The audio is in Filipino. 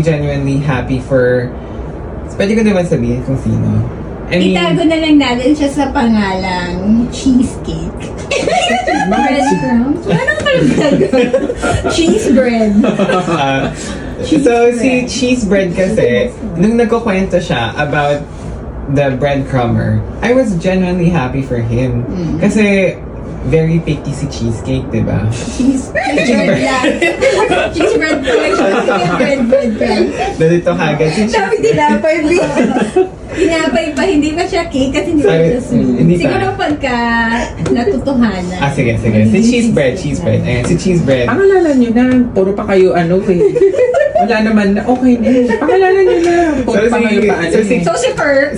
Genuinely happy for... Pwede ko naman sabihin kung sino. I mean, itago na lang natin siya sa pangalang cheesecake. Breadcrumbs? Ano ka cheese bread. Si cheese bread kasi, nung nagkukwento siya about the breadcrumber, I was genuinely happy for him. Kasi very picky si cheesecake, diba? Cheese bread lang. Cheese bread bread. Dito kagad si cheese Sabi tinapay, tinapay pa, hindi pa siya cake kasi hindi pa siya sweet. Siguro pagka natutuhanan. Sige. Si cheese bread. Ayan, si cheese bread. Pangalanan nyo na. Puro pa kayo wala naman na. Okay na. Pangalanan nyo na. Puro pa kayo pa So si Per.